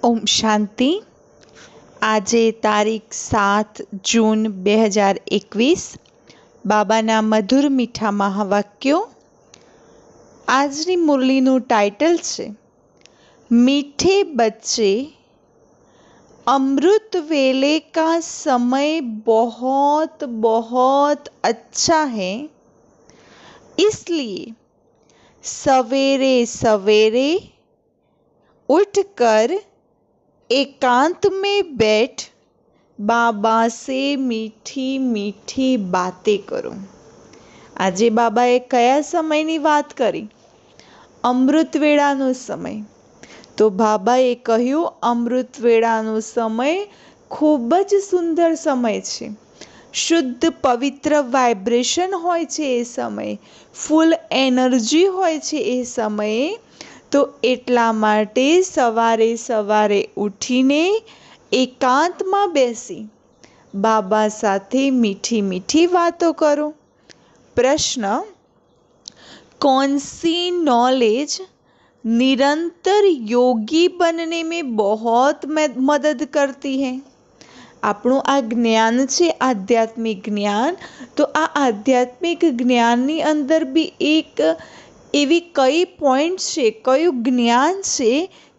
ઓમ શાંતિ. આજે તારીખ 7 જૂન 2021. બાબાના મધુર મીઠા મહાવાક્યો. આજની મુરલીનું ટાઇટલ છે મીઠે બચ્ચે, अमृत वेले का समय बहुत बहुत अच्छा है, इसलिए सवेरे सवेरे उठकर एकांत में बैठ बाबा से मीठी मीठी बातें करो। આજે બાબાએ કયા સમયની વાત કરી? અમૃત વેળાનો સમય. તો બાબાએ કહ્યું અમૃત વેળાનો સમય ખૂબ જ સુંદર સમય છે. શુદ્ધ પવિત્ર વાઇબ્રેશન હોય છે એ સમયે, ફૂલ એનર્જી હોય છે એ સમયે. તો એટલા માટે સવારે સવારે ઉઠીને એકાંતમાં બેસી બાબા સાથે મીઠી મીઠી વાતો કરો. प्रश्न, कौन सी नॉलेज निरंतर योगी बनने में बहुत मदद करती है? આપણું આ જ્ઞાન છે આધ્યાત્મિક જ્ઞાન. તો આ આધ્યાત્મિક જ્ઞાનની અંદર બી એક એવી કઈ પોઈન્ટ છે, કયું જ્ઞાન છે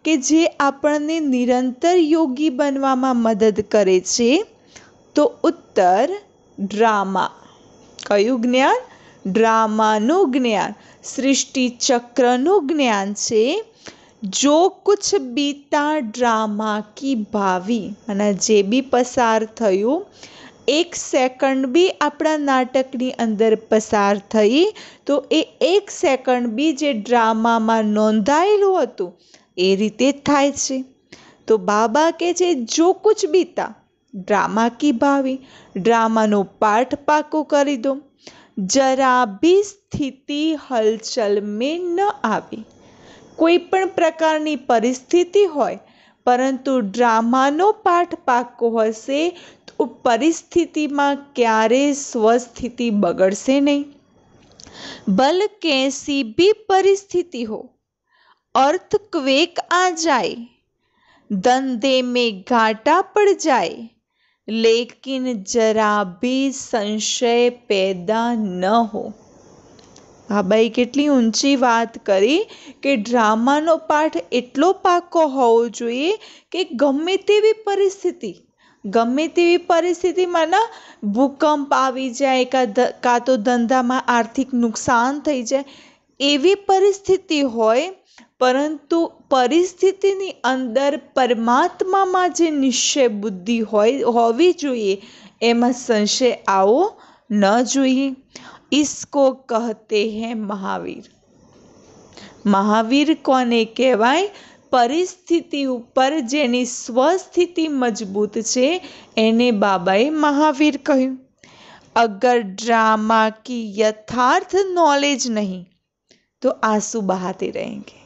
કે જે આપણને નિરંતર યોગી બનવામાં મદદ કરે છે? તો ઉત્તર ડ્રામા. કયું જ્ઞાન? ડ્રામાનું જ્ઞાન, સૃષ્ટિ ચક્રનું જ્ઞાન છે. જો કુછ બીતા ડ્રામા કી ભાવી, અને જે બી પસાર થયું, 1 સેકન્ડ બી આપણા નાટકની અંદર પસાર થઈ, તો એ 1 સેકન્ડ બી જે ડ્રામામાં નોંધાયેલું હતું એ રીતે થાય છે. તો બાબા કહે છે જો કુછ બીતા ડ્રામા કી ભાવી, ડ્રામાનો પાઠ પાકો કરી દો. જરા ભી સ્થિતિ હલચલ મેં ન આવી. કોઈ પણ પ્રકારની પરિસ્થિતિ હોય, પરંતુ ડ્રામાનો પાઠ પાકો હશે તો પરિસ્થિતિમાં ક્યારેય સ્વસ્થિતિ બગડશે નહીં. ભલ कैसी भी परिस्थिति हो, अर्थक्वेक आ जाए, धंधे में घाटा पड़ जाए, लेकिन जरा भी संशय पैदा न हो. બાબાએ કેટલી ઊંચી વાત કરી કે ડ્રામાનો પાઠ એટલો પાકો હોવો જોઈએ કે ગમે તેવી પરિસ્થિતિમાં ના ભૂકંપ આવી જાય, કાં તો ધંધામાં આર્થિક નુકસાન થઈ જાય, એવી પરિસ્થિતિ હોય, પરંતુ પરિસ્થિતિની અંદર પરમાત્મામાં જે નિશ્ચય બુદ્ધિ હોવી જોઈએ, એમાં સંશય આવવો ન જોઈએ. इसको कहते हैं महावीर. મહાવીર કોને કહેવાય? પરિસ્થિતિ ઉપર જેની સ્વસ્થિતિ મજબૂત છે એને બાબાએ મહાવીર કહ્યું. અગર ડ્રામા કી યથાર્થ નોલેજ નહીં તો આંસુ બહાતે રહેંગે.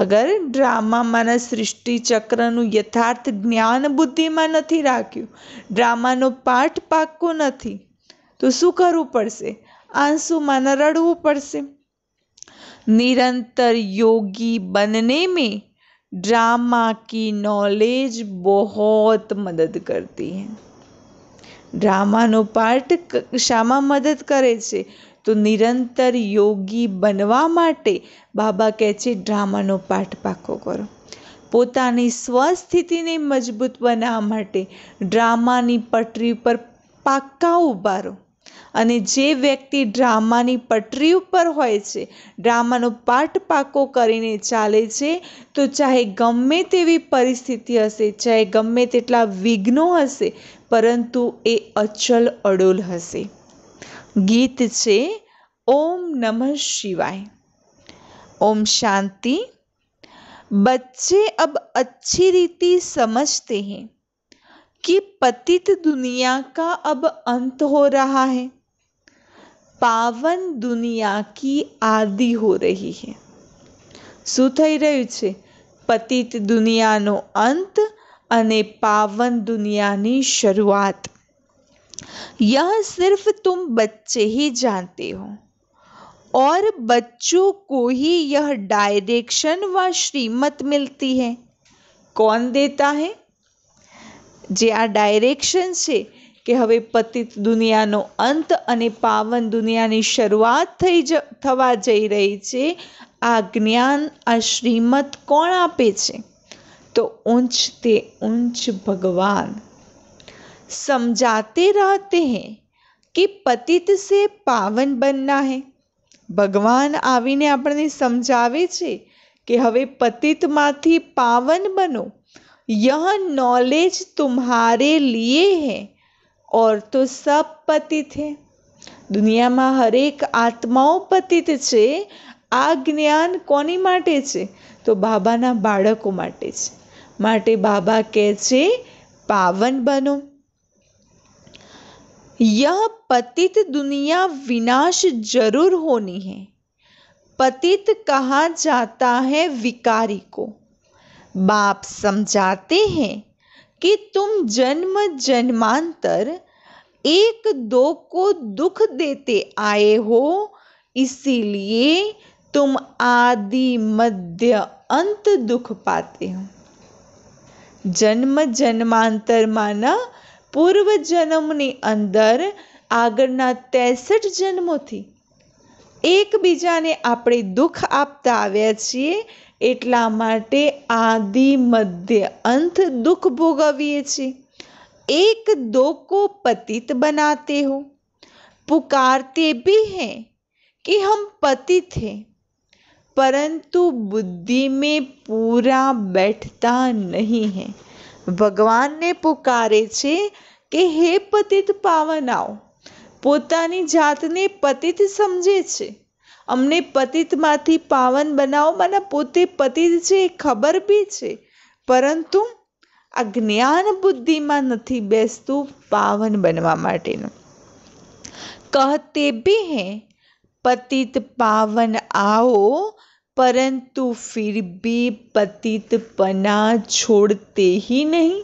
અગર ડ્રામામાં સૃષ્ટિ ચક્રનું યથાર્થ જ્ઞાન બુદ્ધિમાં નથી રાખ્યું, ડ્રામાનો પાઠ પાકો નથી, તો શું કરવું પડશે? આંસુમાં રડવું પડશે. निरंतर योगी बनने में ड्रामा की नॉलेज बहुत मदद करती है. ડ્રામાનો પાઠ શામાં મદદ કરે છે? તો નિરંતર યોગી બનવા માટે બાબા કહે છે ડ્રામાનો પાઠ પાકો કરો. પોતાની સ્વસ્થિતિને મજબૂત બનાવવા માટે ડ્રામાની પટરી ઉપર પાક્કા ઊભા રહો. અને જે વ્યક્તિ ડ્રામાની પટરી ઉપર હોય છે, ડ્રામાનો પાઠ પાકો કરીને ચાલે છે, તો ચાહે ગમે તેવી પરિસ્થિતિ હશે, ચાહે ગમે તેટલા વિઘ્નો હશે, પરંતુ એ અચલ અડોલ હશે. ગીત છે ઓમ નમઃ શિવાય. ओम शांति. बच्चे अब अच्छी रीति समझते हैं कि पतित दुनिया का अब अंत हो रहा है, पावन दुनिया की आदि हो रही है. શું થઈ રહ્યું છે? પતિત દુનિયાનો અંત અને પાવન દુનિયાની શરૂઆત. यह सिर्फ तुम बच्चे ही जानते हो और बच्चों को ही यह डायरेक्शन व श्रीमत मिलती है. कौन देता है? જે આ ડાયરેક્શન છે કે હવે પતિત દુનિયાનો અંત અને પાવન દુનિયાની શરૂઆત થવા જઈ રહી છે, આ જ્ઞાન, આ શ્રીમત કોણ આપે છે? તો ऊंच ते ऊंच भगवान समझाते रहते हैं कि पतित से पावन बनना है। ભગવાન આવીને આપણને સમજાવે છે કે હવે પતિતમાંથી પાવન બનો। यह नॉलेज तुम्हारे लिए है और तो सब पतित है। દુનિયામાં હરેક આત્માઓ પતિત છે। આ જ્ઞાન કોની માટે છે? તો બાબાના બાળકો માટે છે। માટે બાબા કહે છે પાવન બનો। यह पतित दुनिया विनाश जरूर होनी है। पतित कहा जाता है विकारी को। बाप समझाते हैं कि तुम जन्म जन्मांतर एक दो को दुख देते आए हो, इसीलिए तुम आदि मध्य अंत दुख पाते हो। जन्म जन्मांतर माना પૂર્વ જન્મની અંદર આગળના 63 જન્મોથી એકબીજાને આપણે દુઃખ આપતા આવ્યા છીએ, એટલા માટે આદિ મધ્ય અંત દુઃખ ભોગવીએ છીએ। एक दो को पतित बनाते हो, पुकारते भी हैं कि हम पतित हैं, परंतु बुद्धि में पूरा बैठता नहीं है। ભગવાનને પુકારે છે કે હે પતિત પાવન આવો। પોતાની જાતને પતિત સમજે છે, અમને પતિતમાંથી પાવન બનાવો, મને પોતે પતિત છે એ ખબર બી છે, પરંતુ આ જ્ઞાન બુદ્ધિમાં નથી બેસતું પાવન બનવા માટેનું। कहते भी हैं पतित पावन आओ, परंतु फिर भी पतितपना छोड़ते ही नहीं।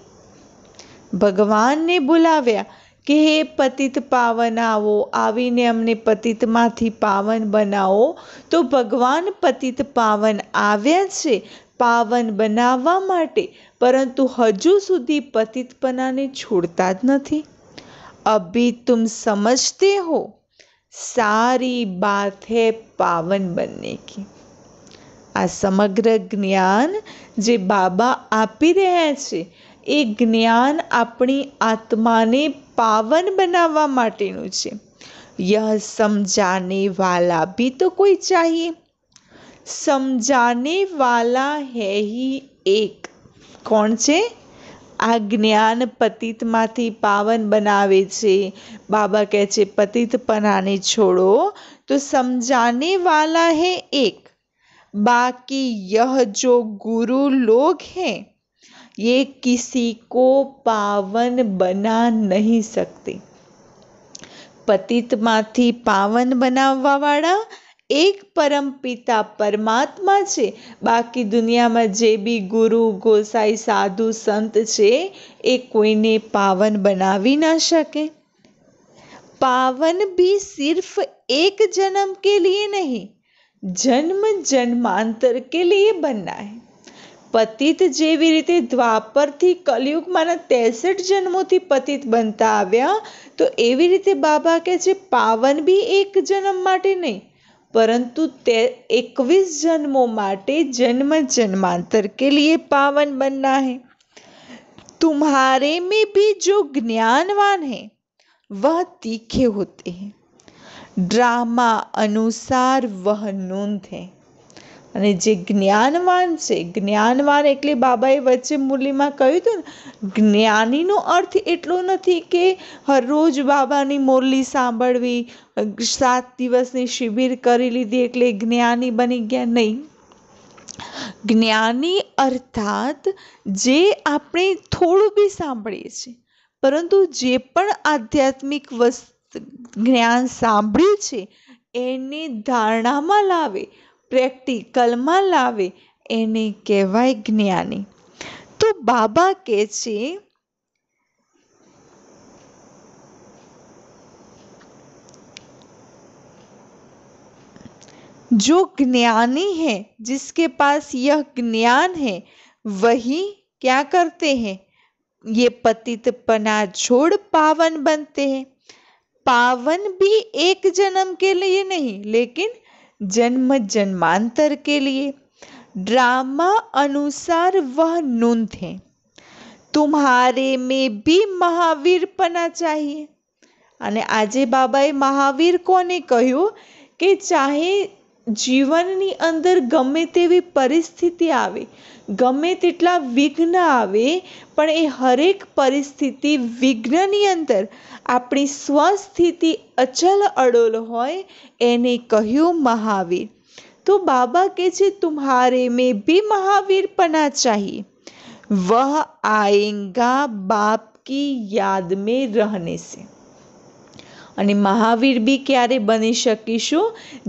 ભગવાનને બોલાવ્યા કે હે પતિત પાવન આવો, આવીને અમને પતિતમાંથી પાવન બનાવો, તો ભગવાન પતિત પાવન આવ્યા છે પાવન બનાવવા માટે, પરંતુ હજુ સુધી પતિતપનાને છોડતા જ નથી। अभी तुम समझते हो सारी बात है पावन बनने की। આ સમગ્ર જ્ઞાન જે બાબા આપી રહ્યા છે એ જ્ઞાન આપણી આત્માને પાવન બનાવવા માટેનું છે। यह समझाने वाला भी तो कोई चाहिए। समझाने वाला है ही एक। કોણ છે? આ જ્ઞાન પતિતમાંથી પાવન બનાવે છે। બાબા કહે છે પતિતપનાને છોડો, તો समझाने वाला है एक, बाकी यह जो गुरु लोग हैं ये किसी को पावन बना नहीं सकते। પતિતમાંથી પાવન બનાવવા વાળા એક પરમપિતા પરમાત્મા છે। બાકી દુનિયામાં જે બી ગુરુ ગોસાઈ સાધુ સંત છે એ કોઈને પાવન બનાવી ના શકે। पावन भी सिर्फ एक जन्म के लिए नहीं, जन्म जन्मांतर के लिए बनना है। પતિત જેવી રીતે દ્વાપરથી કલયુગમાંના 63 જન્મોથી પતિત બનતા આવ્યા, તો એવી રીતે બાબા કહે છે પાવન બી એક જન્મ માટે નહીં, પરંતુ 21 જન્મો માટે जन्म जन्मांतर के लिए पावन बनना है। तुम्हारे में भी जो ज्ञानवान है वह तीखे होते हैं, ड्रामा अनुसार वह नूंद है। અને જે જ્ઞાનવાન છે, જ્ઞાનવાન એટલે બાબાએ વચ્ચે મુરલીમાં કહ્યું હતું ને, જ્ઞાનીનો અર્થ એટલો નથી કે હરરોજ બાબાની મુરલી સાંભળવી, 7 દિવસની શિબિર કરી લીધી એટલે જ્ઞાની બની ગયા, નહીં। જ્ઞાની અર્થાત જે આપણે થોડું બી સાંભળીએ છીએ, પરંતુ જે પણ આધ્યાત્મિક જ્ઞાન સાંભળ્યું છે એને ધારણામાં લાવે, પ્રેક્ટિકલમાં લાવે, એને કહેવાય જ્ઞાની। તો બાબા કહે છે जो ज्ञानी है, जिसके पास यह ज्ञान है, वही क्या करते हैं? ये पतितपना छोड़ पावन बनते हैं। पावन भी एक जन्म के लिए नहीं, लेकिन जन्म जन्मांतर के लिए। ड्रामा अनुसार वह नून थे। तुम्हारे में भी महावीर पना चाहिए। અને આજે બાબાએ મહાવીર કોને કહ્યું કે ચાહે જીવનની અંદર ગમે તેવી પરિસ્થિતિ આવે, ગમે તેટલા વિઘ્ન આવે, પણ એ હરેક પરિસ્થિતિ વિઘ્નની અંદર આપણી સ્વસ્થિતિ અચલ અડોલ હોય એને કહ્યું મહાવીર। તો બાબા કહે છે तुम्हारे में भी महावीर पना चाहिए। वह आएगा बाप की याद में रहने से। અને મહાવીર બી ક્યારે બની શકીશું?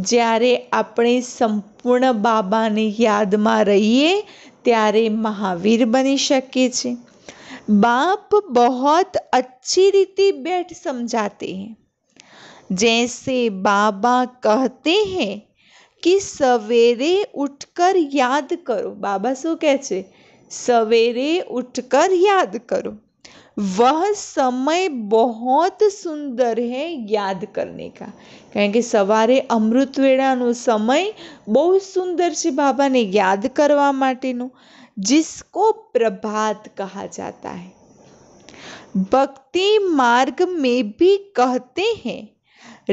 જ્યારે આપણે સંપૂર્ણ બાબાની યાદમાં રહીએ ત્યારે મહાવીર બની શકીએ છીએ। बाप बहुत अच्छी रीति बैठ समझाते हैं। जैसे बाबा कहते हैं कि सवेरे उठकर याद करो। बाबा શું કહે છે? सवेरे उठकर याद करो। वह समय बहुत सुंदर है याद करने का। કારણ કે સવારે અમૃત વેળાનો સમય બહુ સુંદર છે બાબાને યાદ કરવા માટેનો, जिसको प्रभात कहा जाता है। भक्ति मार्ग में भी कहते हैं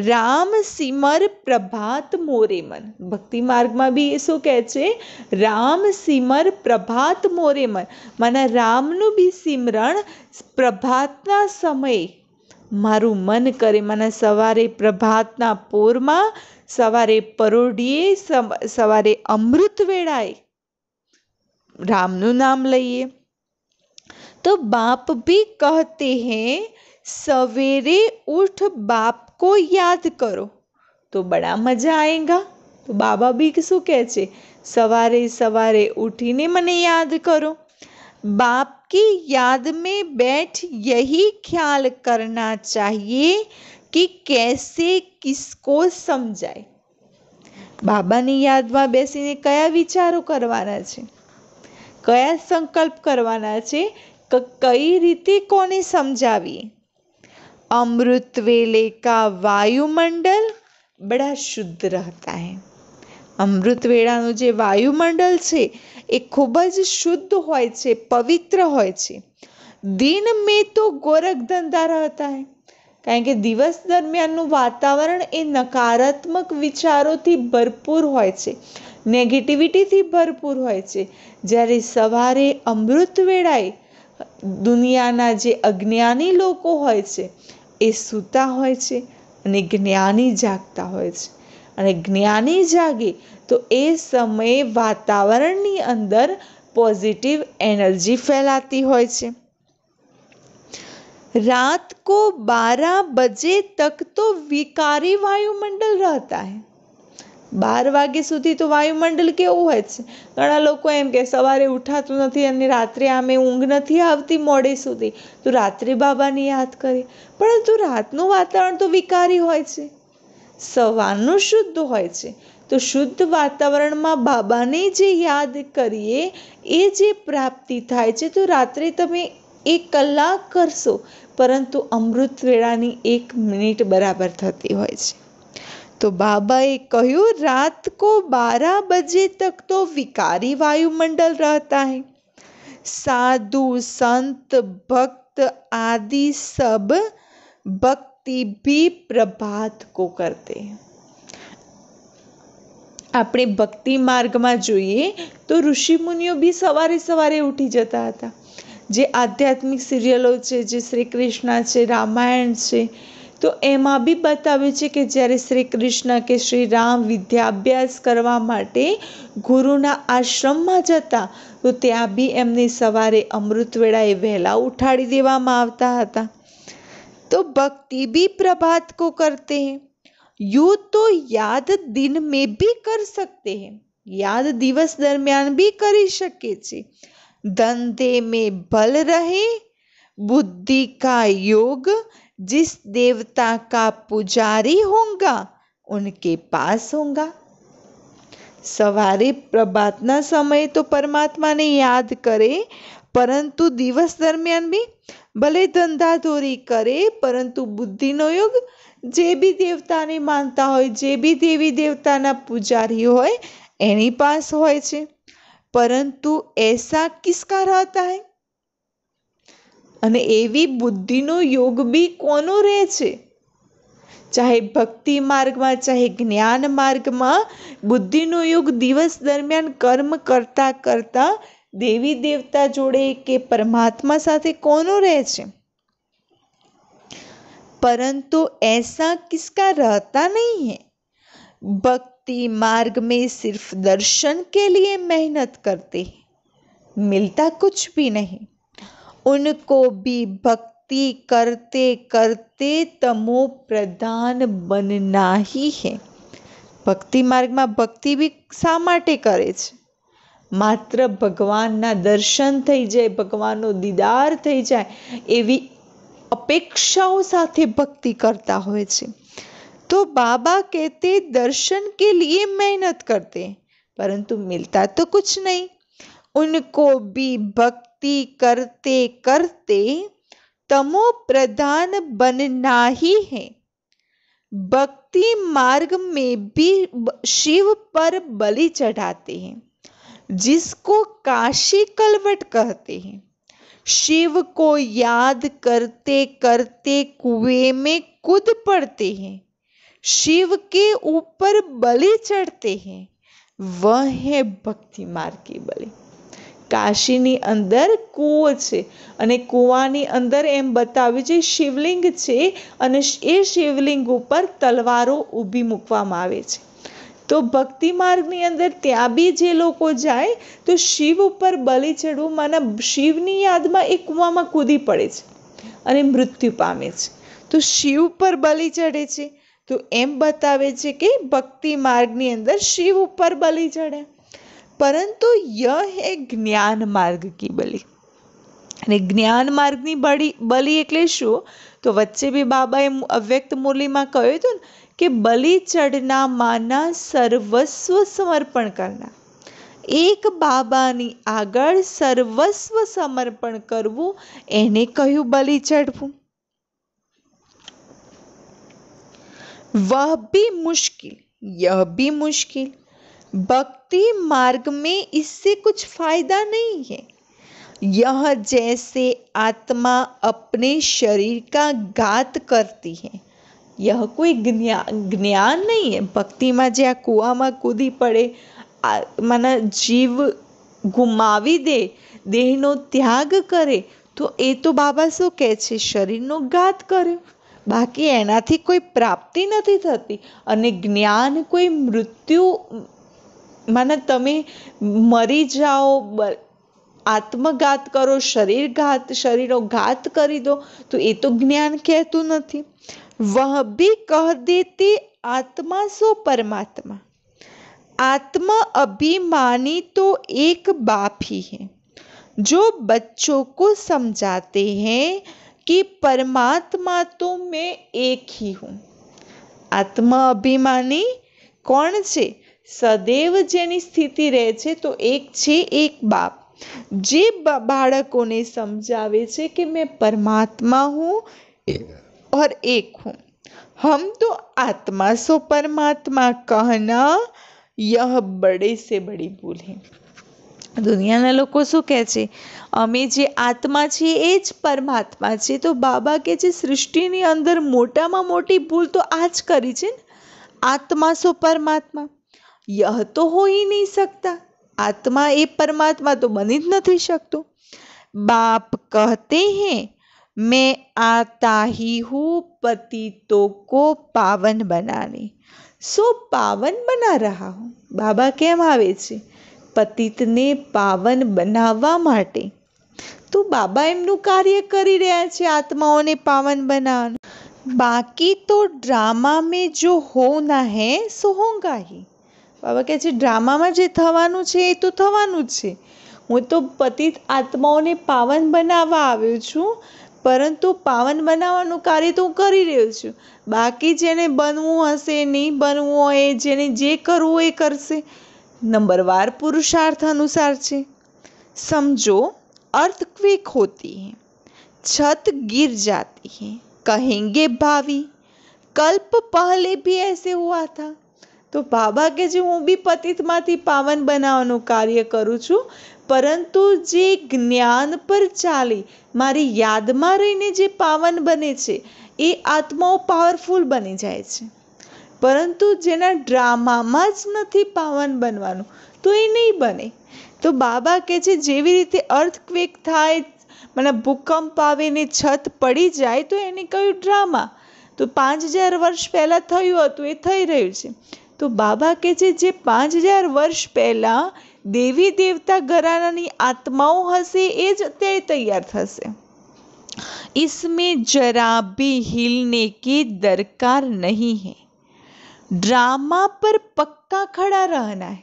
રામ સિમર પ્રભાત મોરે મન। ભક્તિ માર્ગમાં બી એ શું કહે છે? રામ સિમર પ્રભાત મોરે મન। માના રામનું બી સિમરણ પ્રભાતના સમયે મારું મન કરે। માના સવારે પ્રભાતના પોરમાં, સવારે પરોઢિયે, સવારે અમૃત વેળાએ રામનું નામ લઈએ। तो बाप भी कहते हैं सवेरे उठ बाप को याद करो तो बड़ा मजा आएगा। तो बाबा भी શું કહે છે? સવારે સવારે ઉઠીને મને યાદ કરો। बाप की याद में बैठ यही ख्याल करना चाहिए कि कैसे किसको समझाए। બાબાની યાદમાં બેસીને કયા વિચારો કરવાના છે? કયા સંકલ્પ કરવાના છે? કઈ રીતે કોને સમજાવીએ? अमृत वेले का वायुमंडल बड़ा शुद्ध रहता है। अमृत वेळानो जे वायुमंडल छे ए खूब ज शुद्ध होय छे, पवित्र होय छे। दिन में तो गोरख धंधा रहता है, कारण के दिवस दरमियानનું वातावरण ए नकारात्मक विचारोथी भरपूर होय छे, नेगेटिविटीथी भरपूर होय छे। જ્યારે સવારે અમૃત વેળાએ દુનિયાના જે અજ્ઞાની લોકો હોય છે એ સૂતા હોય છે અને જ્ઞાની જાગતા હોય છે, અને જ્ઞાની જાગે તો એ સમયે વાતાવરણની અંદર પોઝિટિવ એનર્જી ફેલાતી હોય છે। रात को 12 बजे तक तो विकारी वायुमंडल रहता है। 12 વાગે સુધી તો વાયુમંડળ કેવું હોય છે? ઘણા લોકો એમ કે સવારે ઉઠાતું નથી અને રાત્રે આમે ઊંઘ નથી આવતી મોડે સુધી, તો રાત્રે બાબાને યાદ કરે। પરંતુ રાતનું વાતાવરણ તો વિકારી હોય છે, સવારનું શુદ્ધ હોય છે। તો શુદ્ધ વાતાવરણમાં બાબાને જે યાદ કરીએ એ જે પ્રાપ્તિ થાય છે, તો રાત્રે તમે 1 કલાક કરશો પરંતુ અમૃત વેળાની 1 મિનિટ બરાબર થતી હોય છે। तो बाबाए कहूँ रात को 12 बजे तक तो विकारी वायुमंडल रहता है। साधु संत भक्त आदि सब भक्ति भी प्रभात को करते हैं। આપણે ભક્તિ માર્ગમાં જોઈએ તો ઋષિ મુનિઓ બી સવારે સવારે ઉઠી જતા હતા। જે આધ્યાત્મિક સિરિયલો છે, જે શ્રી કૃષ્ણ છે, રામાયણ છે, તો એમાં બી બતાવ્યું છે કે જ્યારે શ્રી કૃષ્ણ કે શ્રી રામ વિદ્યાભ્યાસ કરવા માટે ગુરુના આશ્રમમાં જતા તો ત્યાં બી એમને સવારે અમૃત વેળાએ વહેલા ઉઠાડી દેવામાં આવતા હતા। તો ભક્તિ भी प्रभात को करते हैं। यूँ तो याद दिन में भी कर सकते हैं, याद दिवस दरमियान भी કરી શકે છે। धंधे में बल रहे, बुद्धि का योग जिस देवता का पुजारी होगा उनके पास होगा। सवारे प्रभातना समय तो परमात्मा ने याद करे, પરંતુ દિવસ દરમિયાન બી ભલે ધંધાધોરી કરે, પરંતુ બુદ્ધિનો યોગ જે બી દેવતાને માનતા હોય, જે બી દેવી દેવતાના પૂજારી હોય એની પાસ હોય છે। પરંતુ ऐसा किसका रहता है? અને એવી બુદ્ધિનો યોગ બી કોનો રહે છે? ચાહે ભક્તિ માર્ગમાં, ચાહે જ્ઞાન માર્ગમાં બુદ્ધિનો યોગ દિવસ દરમિયાન કર્મ કરતા કરતા દેવી દેવતા જોડે કે પરમાત્મા સાથે કોનો રહે છે? परंतु ऐसा किसका रहता नहीं है। भक्ति मार्ग में सिर्फ दर्शन के लिए मेहनत करते हैं, मिलता कुछ भी नहीं। उनको भी भक्ति करते करते तमो प्रधान बनना ही है। भक्ति मार्ग में भक्ति भी शा माटे करे छे? मात्र भगवानना दर्शन थई जाए, भगवाननो दीदार थई जाए एवी अपेक्षाओं साथे भक्ति करता होय छे। तो बाबा कहते दर्शन के लिए मेहनत करते, परंतु मिलता तो कुछ नहीं। उनको भी भक्ति करते करते तमो प्रधान बनना ही है। भक्ति मार्ग में भी शिव पर बलि चढ़ाते हैं, जिसको काशी कलवट कहते हैं। शिव को याद करते करते कुएं में कूद पड़ते हैं, शिव के ऊपर बलि चढ़ते हैं। वह है भक्ति मार्ग की बलि। काशीनी अंदर कूવો છે અને કૂવાની અંદર એમ બતાવ્યું છે શિવલિંગ છે અને એ શિવલિંગ ઉપર તલવારો ઊભી મૂકવામાં આવે છે। તો ભક્તિ માર્ગની અંદર ત્યાં બી જે લોકો જાય તો શિવ ઉપર બલિ ચડવું માના શિવની યાદમાં એ કૂવામાં કૂદી પડે છે અને મૃત્યુ પામે છે। તો શિવ પર બલિ ચડે છે તો એમ બતાવે છે કે ભક્તિ માર્ગની અંદર શિવ ઉપર બલિ ચડે। परंतु यह है ज्ञान मार्ग की बलि। અને જ્ઞાન માર્ગની બલિ એટલે શું? તો વચ્ચે બી બાબાએ અવ્યક્ત મુરલીમાં કહ્યું હતું ને કે બલિ ચડના માના સર્વસ્વ સમર્પણ કરનાર। એક બાબાની આગળ સર્વસ્વ સમર્પણ કરવું એને કહ્યું બલિ ચડવું। वह भी मुश्किल, यह भी मुश्किल। भक्ति मार्ग में इससे कुछ फायदा नहीं है। यह जैसे आत्मा अपने शरीर का घात करती है। यह कोई ज्ञान नहीं है। भक्ति में जे आ कुआ में कूदी पड़े, माना जीव गुमावी दे, देहनो त्याग करे, तो ए तो बाबा शू कहे छे? शरीरनो घात करे। बाकी एनाथी कोई प्राप्ति नहीं थती। अने ज्ञान कोई मृत्यु माना तमे मरी जाओ, आत्मघात करो, शरीरनो घात करी दो, तो ये तो ज्ञान कहतु नहीं। वह भी कह देते आत्मा सो परमात्मा। आत्मा अभिमानी तो एक बाप ही है, जो बच्चों को समझाते हैं कि परमात्मा तो मैं एक ही हूँ। आत्मा अभिमानी कौन छे? सदैव जेनी स्थिति रहे छे तो एक छे एक बाप, जे बाळकोने समझावे छे कि मैं परमात्मा हूँ और एक हूँ। हम तो आत्मा सो परमात्मा कहना यह बड़े से बड़ी भूल है। दुनियाना लोको शू कहे छे? अमे जे आत्मा छे ए ज परमात्मा छे। तो बाबा कहे छे सृष्टिनी अंदर मोटामां मोटी भूल तो आज करी छे, आत्मा सो परमात्मा। यह तो हो ही नहीं सकता। आत्मा ए परमात्मा तो बनी ज नहीं सकतो। बाप कहते हैं मैं आता ही हूँ पतितों को पावन बनाने, सो पावन बना रहा हूँ। बाबा केम आवे छे? पतितने पावन बनावा माटे। तो बाबा एमनुं कार्य करी रह्या छे, आत्माओने पावन बनाववानुं। बाकी तो ड्रामा में जो होना है सो होगा ही। बाबा कहे छे ड्रामा में जे थवानुं छे ए तो थवानुं ज छे। हूँ तो पतित आत्माओने पावन बनावा आव्यो छुं, परंतु पावन बनाववानुं कार्य तो हूँ करी रह्यो छुं। बाकी जेने बनवुं हशे, नहीं बनवुं होय, जेने जे करवुं ए करशे। नंबरवार पुरुषार्थ अनुसार छे। समझो अर्थक्वेक होती है, छत गिर जाती है, कहेंगे भावी कल्प पहले भी ऐसे हुआ था। तो બાબા કે જે હું બી પતિતમાંથી પાવન બનાવવાનું કાર્ય કરું છું, પરંતુ જે જ્ઞાન પર ચાલી મારી યાદમાં રહીને જે પાવન બને છે એ આત્માઓ પાવરફુલ બની જાય છે, પરંતુ જેના ડ્રામામાં જ નથી પાવન બનવાનું તો એ નહીં બને। તો બાબા કહે છે જેવી રીતે અર્થક્વેક થાય, મને ભૂકંપ આવે ને છત પડી જાય તો એને કહ્યું ડ્રામા, તો 5000 વર્ષ પહેલાં થયું હતું એ થઈ રહ્યું છે। તો બાબા કહે છે જે 5000 વર્ષ પહેલાં દેવી દેવતા ઘરાનાની આત્માઓ હશે એ જ અત્યારે તૈયાર થશે। इसमें जरा भी हिलने की दरकार नहीं है, ड्रामा पर पक्का खड़ा रहना है।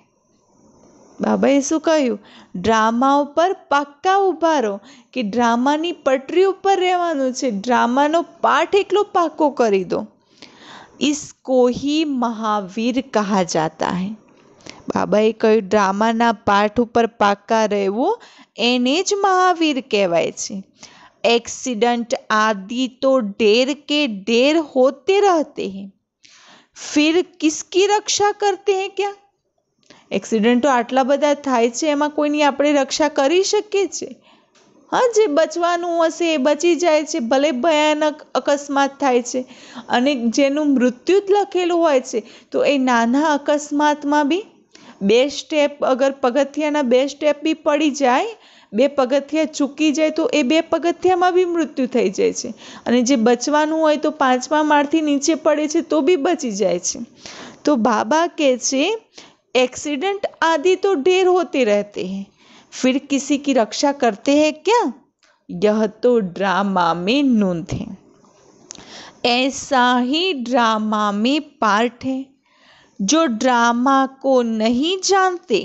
બાબાએ શું કહ્યું? ડ્રામા ઉપર પાક્કા ઊભા રહો, કે ડ્રામાની પટરી ઉપર રહેવાનું છે, ડ્રામાનો પાઠ એટલો પાક્કો કરી દો। इसको ही महावीर कहा जाता है। બાબાએ કહ્યું ડ્રામાના પાઠ ઉપર પાક્કા રહેવું એને જ મહાવીર કહેવાય છે। एक्सीडेंट आदि तो ढेर के ढेर होते रहते हैं, फिर किसकी रक्षा करते हैं क्या? એક્સિડન્ટો આટલા બધા થાય છે, એમાં કોઈની આપણે રક્ષા કરી શકીએ છીએ? હા, જે બચવાનું હશે એ બચી જાય છે, ભલે ભયાનક અકસ્માત થાય છે, અને જેનું મૃત્યુ જ લખેલું હોય છે તો એ નાના અકસ્માતમાં બી 2 સ્ટેપ, અગર પગથિયાના 2 સ્ટેપ બી પડી જાય, 2 પગથિયા ચૂકી જાય તો એ 2 પગથિયામાં બી મૃત્યુ થઈ જાય છે, અને જે બચવાનું હોય તો 5મા માળથી નીચે પડે છે તો બી બચી જાય છે। તો બાબા કહે છે एक्सीडेंट आदि तो ढेर होते रहते हैं, फिर किसी की रक्षा करते हैं क्या? यह तो ड्रामा में नूंद है। ऐसा ही ड्रामा में पार्ट है। जो ड्रामा को नहीं जानते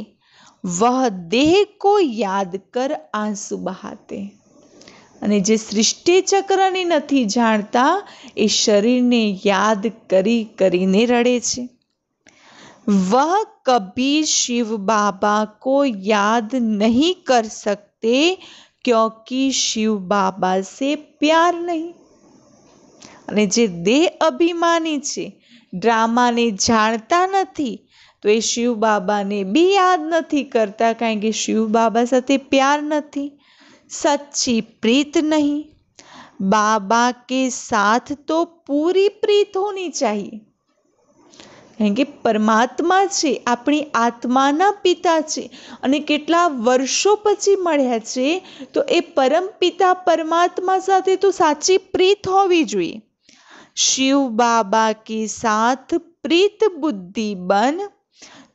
वह देह को याद कर आंसू बहाते, અને જે સૃષ્ટિ ચક્રને નથી જાણતા એ શરીરને યાદ કરી કરીને રડે છે। वह कभी शिव बाबा को याद नहीं कर सकते क्योंकि शिव बाबा से प्यार नहीं। અને જે દેહ અભિમાની છે, ડ્રામાને જાણતા નથી, તો એ શિવ બાબાને બી યાદ નથી કરતા, કારણ કે શિવ બાબા સાથે પ્યાર નથી, સચ્ચી પ્રીત નહીં। बाबा के साथ तो पूरी प्रीत होनी चाहिए, કારણ કે પરમાત્મા છે, આપણી આત્માના પિતા છે, અને કેટલા વર્ષો પછી મળ્યા છે, તો એ પરમપિતા પરમાત્મા સાથે તો સાચી પ્રીત હોવી જોઈએ। शिव बाबा के साथ प्रीत बुद्धि बन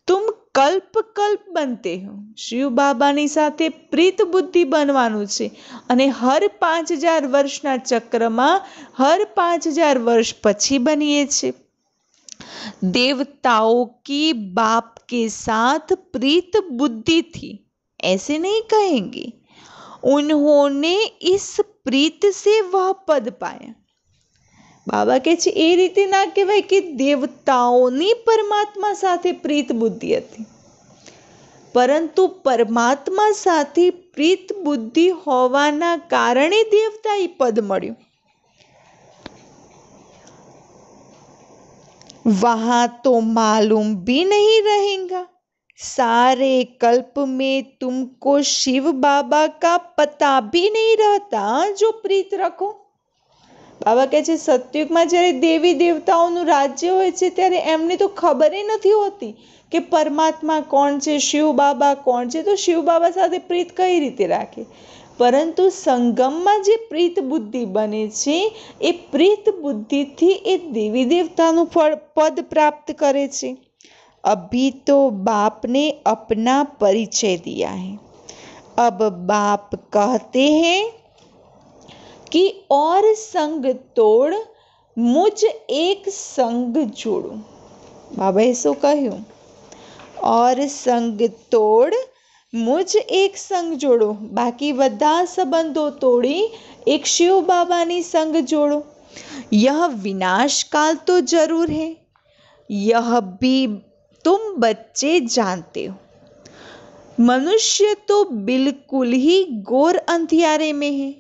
तुम कल्प कल्प बनते हो। शिव बाबाની સાથે પ્રીત બુદ્ધિ બનવાનું છે, અને હર 5000 વર્ષના ચક્રમાં હર 5000 વર્ષ પછી બનીએ છીએ। देवताओं की बाप के साथ प्रीत बुद्धि थी ऐसे नहीं कहेंगे, उन्होंने इस प्रीत से वह पद पाया। બાબા કહે છે એ રીતે ના કહેવાય કે દેવતાઓની પરમાત્મા સાથે પ્રીત બુદ્ધિ હતી, પરંતુ પરમાત્મા સાથે પ્રીત બુદ્ધિ હોવાના કારણે દેવતાઈ પદ મળ્યું। वहाँ तो मालूम भी नहीं रहेगा, सारे कल्प में तुमको शिव बाबा का पता भी नहीं रहता जो प्रीत रखो। બાબા કહે છે સતયુગમાં જ્યારે દેવી દેવતાઓનું રાજ્ય હોય છે ત્યારે એમને તો ખબર નથી હોતી કે પરમાત્મા કોણ છે, શિવ બાબા કોણ છે, તો શિવ બાબા સાથે પ્રીત કઈ રીતે રાખે, પરંતુ સંગમમાં જે પ્રીત બુદ્ધિ બને છે એ પ્રીત બુદ્ધિથી એ દેવી દેવતાનું પદ પ્રાપ્ત કરે છે। अभी तो बाप ने अपना परिचय दिया है, अब बाप कहते हैं कि और संग तोड़ मुझ एक संग जोड़ो। બાબાએ શું કહ્યું? और संग तोड़ मुझ एक संग जोड़ो, बाकी બધા સંબંધો તોડી એક શિવ બાબાની સંગ જોડો। यह विनाश काल तो जरूर है, यह भी तुम बच्चे जानते हो। मनुष्य तो बिल्कुल ही घोर अंधियारे में है।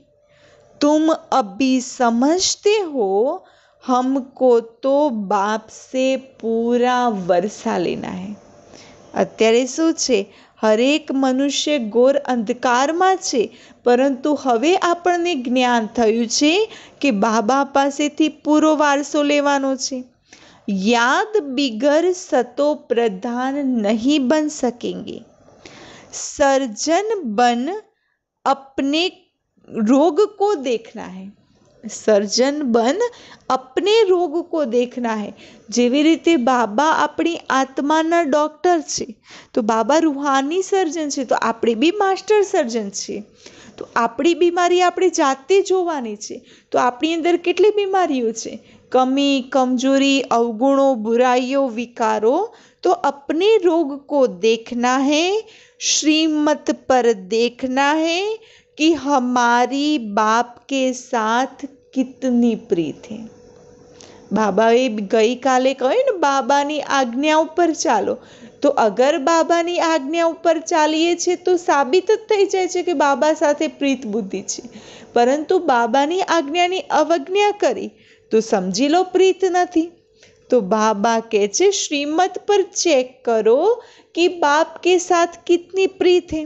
तुम अभी समझते हो, हमको तो बाप से पूरा वर्षा लेना है। અત્યારે શું છે, હરેક મનુષ્ય ઘોર અંધકારમાં છે, પરંતુ હવે આપણને જ્ઞાન થયું છે કે બાબા પાસેથી પૂરો વારસો લેવાનો છે। याद बिगर सतो प्रधान नहीं बन सकेंगे। सर्जन बन अपने रोग को देखना है। સર્જન બન અપને રોગ કો દેખના હૈ। જેવી રીતે બાબા આપણી આત્માના ડૉક્ટર છે, તો બાબા રૂહાની સર્જન છે, તો આપણે બી માસ્ટર સર્જન છીએ। તો આપણી બીમારી આપણે જાતે જોવાની છે। તો આપણી અંદર કેટલી બીમારીઓ છે, કમી, કમજોરી, અવગુણો, બુરાઈઓ, વિકારો। તો अपने रोग को देखना है, श्रीमत पर देखना है कि हमारी बाप के साथ कितनी प्रीत है। બાબાએ ગઈકાલે કહ્યું ને, બાબાની આજ્ઞા ઉપર ચાલો। તો અગર બાબાની આજ્ઞા ઉપર ચાલીએ છીએ તો સાબિત જ થઈ જાય છે કે બાબા સાથે પ્રીત બુદ્ધિ છે, પરંતુ બાબાની આજ્ઞાની અવજ્ઞા કરી તો સમજી લો પ્રીત નથી। तो बाबा कहते છે श्रीमत पर चेक करो कि बाप के साथ कितनी प्रीत है।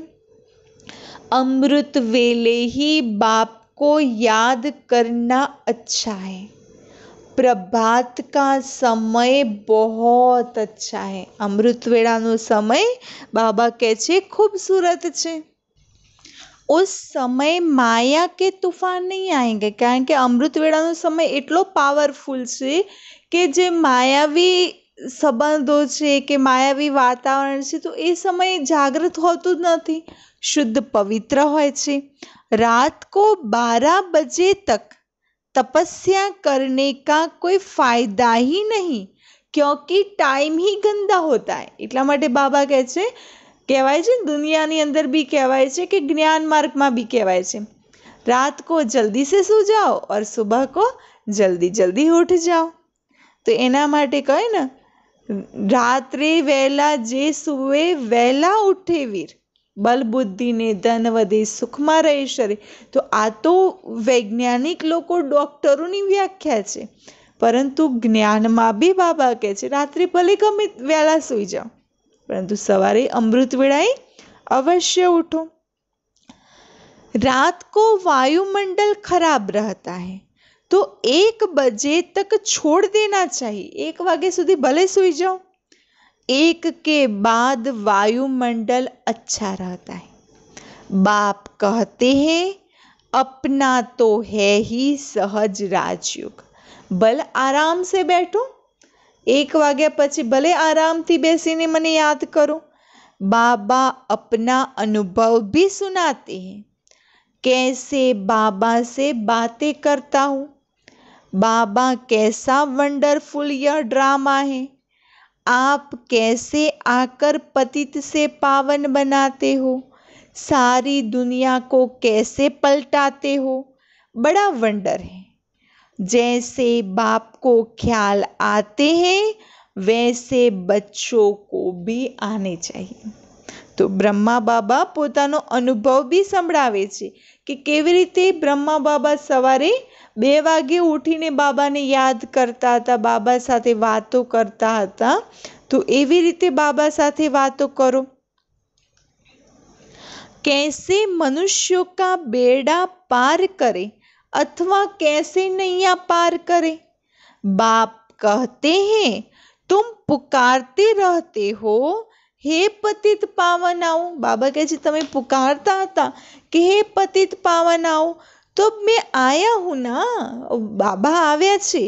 अमृत वेले ही बाप को याद करना अच्छा है। प्रभात का समय बहुत अच्छा है। अमृत वेळानो समय बाबा कहते છે खूबसूरत છે। उस समय माया के तूफान नहीं आएंगे, कारण के अमृत वेळानो समय એટલો પાવરફુલ છે કે જે માયાવી સંબંધો છે કે માયાવી વાતાવરણ છે, તો એ સમય જાગૃત હોતું જ નથી, શુદ્ધ પવિત્ર હોય છે। रात को 12 बजे तक तपस्या करने का कोई फायदा ही नहीं, क्योंकि टाइम ही गंदा होता है। એટલા માટે બાબા કહે છે, કહેવાય છે દુનિયાની અંદર બી કહેવાય છે કે જ્ઞાન માર્ગમાં બી કહેવાય છે, रात को जल्दी से सो जाओ और सुबह को जल्दी जल्दी उठ जाओ। तो एना माटे कहे ने, रात्रे वहेला जे सुवे वहेला उठे वीर, बल बुद्धि ने धन वधे सुखमा रहे शरीर। तो आ तो वैज्ञानिक लोको डॉक्टरोनी व्याख्या छे, परंतु ज्ञानमा भी बाबा कहे छे रात्रे भले गमे वहेला सुई जाओ, परंतु सवारे अमृत वेळाए अवश्य उठो। रात को वायुमंडल खराब रहता है, तो 1 बजे तक छोड़ देना चाहिए। 1 वागे सुधी भले सुई जाओ, 1 के बाद वायुमंडल अच्छा रहता है। बाप कहते हैं अपना तो है ही सहज राजयोग, भले आराम से बैठो, 1 वाग्या पछी भले आराम थी बेसीने मने याद करो। बाबा अपना अनुभव भी सुनाते हैं, कैसे बाबा से बातें करता हूँ। बाबा कैसा वंडरफुल यह ड्रामा है, आप कैसे आकर पतित से पावन बनाते हो, सारी दुनिया को कैसे पलटाते हो, बड़ा वंडर है। जैसे बाप को ख्याल आते हैं वैसे बच्चों को भी आने चाहिए। तो ब्रह्मा बाबा पोतानो अनुभव भी संभळावे छे कि केवी रीते ब्रह्मा बाबा सवारे 2 वागे उठीने बाबाने याद करता हता, बाबा साथे वातो करता हता। तो एवी रीते बाबा साथे वातो करो। कैसे मनुष्यों का बेड़ा पार करे अथवा कैसे नैया पार करे। बाप कहते हैं तुम पुकारते रहते हो, हे पतित पावन आओ। बाबा कहे छे तमे पुकारता हता कि हे पतित पावन आओ, तो मैं आया हूँ ना, बाबा आव्या छे,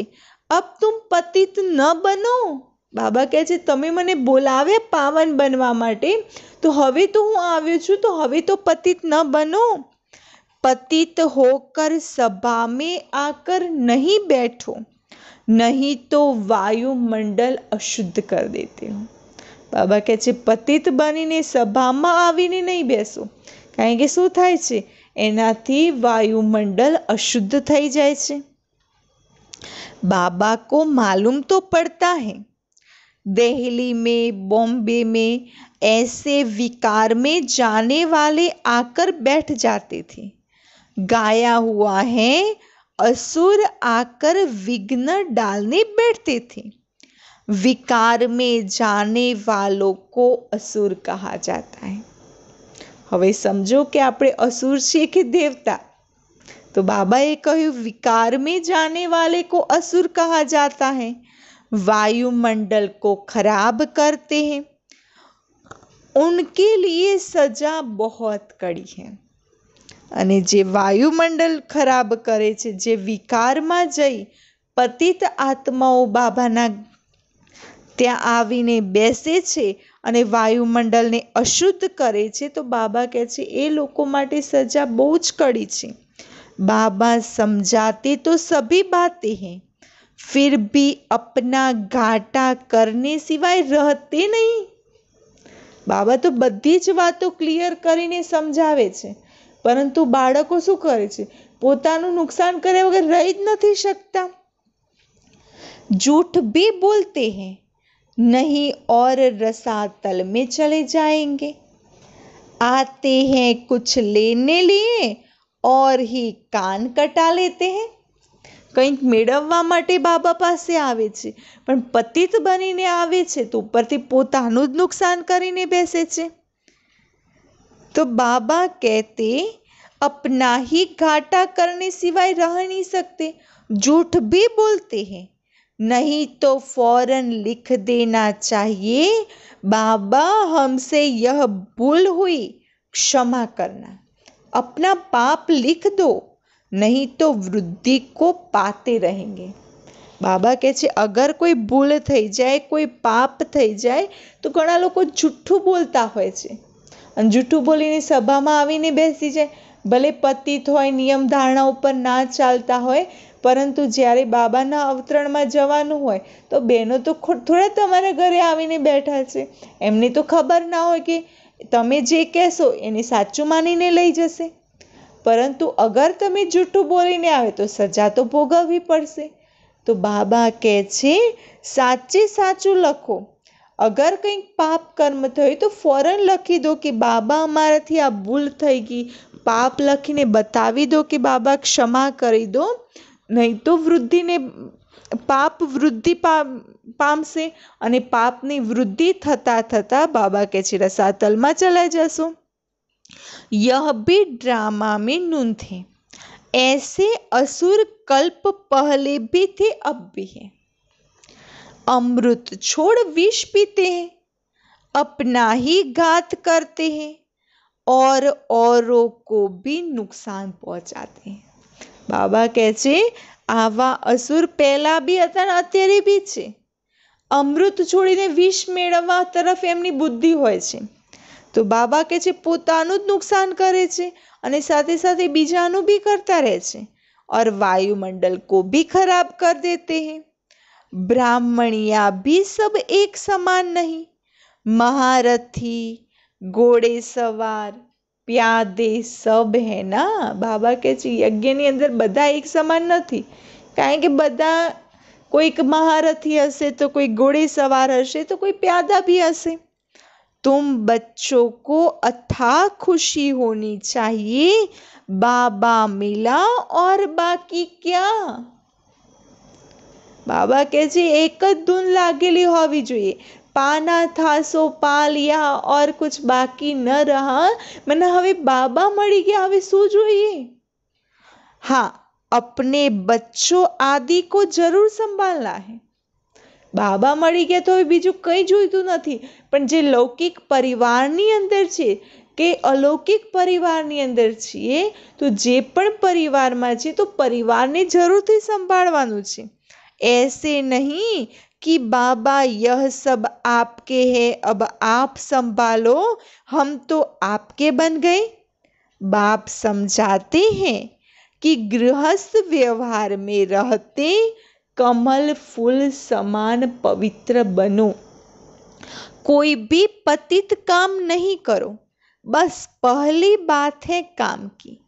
अब तुम पतित न बनो। बाबा कहे छे तमे मने बोलाव्या पावन बनवा माटे, तो हवे तो हूँ आव्यो छुं, तो हवे तो पतित न बनो। पतित होकर सभा में आकर नहीं बैठो, नहीं तो वायुमंडल अशुद्ध कर देते हो। बाबा कहे छे पतित बनीने सभामां आवीने नहीं बेसो, कारण के शुं थाय छे, एनाथी वायुमंडल अशुद्ध थई जाय छे। बाबा को मालूम तो पड़ता है दिल्ली में, बॉम्बे में ऐसे विकार में जाने वाले आकर बैठ जाते थे। गाया हुआ है, असुर आकर विघ्न डालने बैठते थे। विकार में जाने वालों को असुर कहा जाता है। હવે સમજો કે આપણે असुर છીએ કે देवता। तो बाबाए કહ્યું विकार में जाने वाले को असुर कहा जाता है। वायुमंडल को खराब करते हैं, उनके लिए सजा बहुत कड़ी है। અને જે વાયુમંડલ ખરાબ કરે છે, જે વિકારમાં જઈ પતિત આત્માઓ બાબાના ત્યાં આવીને બેસે છે અને વાયુમંડલને અશુદ્ધ કરે છે, તો બાબા કહે છે એ લોકો માટે સજા બહુ જ કડી છે। बाबा समझाते तो सभी बातें हैं, फिर भी अपना घाटा करने सिवाय रहते नहीं। बाबा तो बधी ज वातो क्लियर કરીને સમજાવે છે, પરંતુ બાળકો શું કરે છે? પોતાનું નુકસાન કર્યા વગર રહી જ નથી શકતા। झूठ भी बोलते हैं, नहीं और रसातल में चले जाएंगे। आते हैं कुछ लेने लिए और ही કાન કટા લેતે હે। કંઈક મેળવવા માટે બાબા પાસે આવે છે, પણ પતિત બનીને આવે છે તો ઉપરથી પોતાનું જ નુકસાન કરીને બેસે છે। तो बाबा कहते अपना ही घाटा करने सिवाय रह नहीं सकते, झूठ भी बोलते हैं, नहीं तो फौरन लिख देना चाहिए, बाबा हमसे यह भूल हुई, क्षमा करना। अपना पाप लिख दो, नहीं तो वृद्धि को पाते रहेंगे। बाबा કહે છે અગર કોઈ ભૂલ થઈ જાય, કોઈ પાપ થઈ જાય તો ઘણા લોકો જૂઠું બોલતા હોય છે અને જૂઠું બોલીને સભામાં આવીને બેસી જાય। ભલે પતિત હોય, નિયમ ધારણા ઉપર ના ચાલતા હોય, પરંતુ જ્યારે બાબાના અવતરણમાં જવાનું હોય તો બહેનો તો થોડા તમારા ઘરે આવીને બેઠા છે, એમને તો ખબર ના હોય કે તમે જે કહેશો એને સાચું માનીને લઈ જશે। પરંતુ અગર તમે જૂઠું બોલીને આવે તો સજા તો ભોગવવી પડશે। તો બાબા કહે છે સાચે સાચું લખો। અગર કંઈક પાપ કર્મ થયું તો ફોરન લખી દો કે બાબા અમારાથી આ ભૂલ થઈ ગઈ, પાપ લખીને બતાવી દો કે બાબા ક્ષમા કરી દો, નહીં તો વૃદ્ધિને પાપ વૃદ્ધિ પામશે અને પાપની વૃદ્ધિ થતાં થતાં બાબા કહે છે રસાતલમાં ચલા જશો। यह भी ड्रामा में नून थे, ऐसे असुर कल्प पहले भी थे, अब भी है। अमृत छोड़ विष पीते हैं, अपना ही घात करते हैं और औरों को भी नुकसान पहुंचाते हैं। बाबा કહે છે આવા અસુર પહેલા બી હતા ને અત્યારે બી છે। અમૃત છોડીને વિષ મેળવવા તરફ એમની બુદ્ધિ હોય છે। તો બાબા કહે છે પોતાનું જ નુકસાન કરે છે અને સાથે સાથે બીજાનું બી કરતા રહે છે। और वायुमंडल को भी खराब कर देते हैं। ब्राह्मणिया भी सब एक समान नहीं, महारथी, घोड़े सवार, प्यादे सब है ना। बाबा કહે છે યજ્ઞની અંદર બધા એક સમાન નથી, કારણ કે બધા કોઈક મહારથી હશે તો કોઈ ઘોડે સવાર હશે તો કોઈ પ્યાદા भी હશે। तुम बच्चों को अथाह खुशी होनी चाहिए, बाबा मिला और बाकी क्या। बाबा કહે છે એક જ ધૂન लागेली होवी જોઈએ, पाना था सो पा लिया और कुछ बाकी न रहा। મને હવે બાબા મળી ગયા, હવે શું જોઈએ? हाँ, अपने बच्चों आदि को जरूर संभालना है। બાબા મળી ગયા તો હવે બીજું કંઈ જોઈતું નથી, પણ જે લૌકિક પરિવારની અંદર છે કે અલૌકિક પરિવારની અંદર છીએ, તો જે પણ પરિવારમાં છે તો પરિવારને જરૂરથી સંભાળવાનું છે। ऐसे नहीं कि बाबा यह सब आपके है, अब आप संभालो, हम तो आपके बन गए। बाप समझाते हैं कि गृहस्थ व्यवहार में रहते कमल फूल समान पवित्र बनो, कोई भी पतित काम नहीं करो, बस पहली बात है काम की।